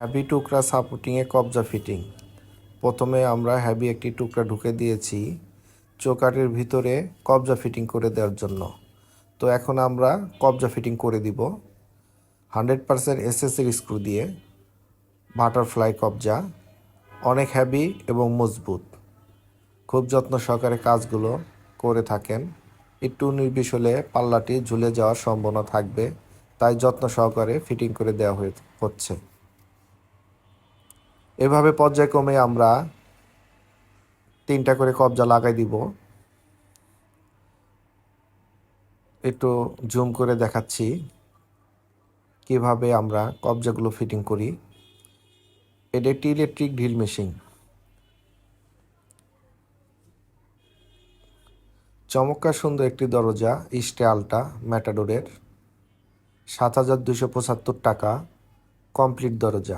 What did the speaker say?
Heavy টুকরা সাপোর্টিংয়ে কবজা fitting. প্রথমে আমরা হ্যাভি একটি টুকরা ঢুকে দিয়েছি চৌকাঠের ভিতরে কবজা ফিটিং করে দেওয়ার জন্য। তো এখন আমরা কবজা ফিটিং করে দিব 100% এসএসের স্ক্রু দিয়ে। বাটারফ্লাই কবজা অনেক হ্যাভি এবং মজবুত, খুব যত্ন সহকারে কাজগুলো করে থাকেন। একটু নির্বিষ হলে পাল্লাটি ঝুলে যাওয়ার সম্ভাবনা থাকবে, তাই যত্ন সহকারে ফিটিং করে দেওয়া হচ্ছে। এভাবে পর্যায়ক্রমে আমরা 3টা করে কবজা লাগাই দিব। একটু জুম করে দেখাচ্ছি কিভাবে আমরা কবজাগুলো ফিটিং করি। এটা একটি ইলেকট্রিক ড্রিল মেশিন। চমৎকার সুন্দর একটি দরজা স্টাইলটা ম্যাটাডোরের, 7,275 টাকা কমপ্লিট দরজা।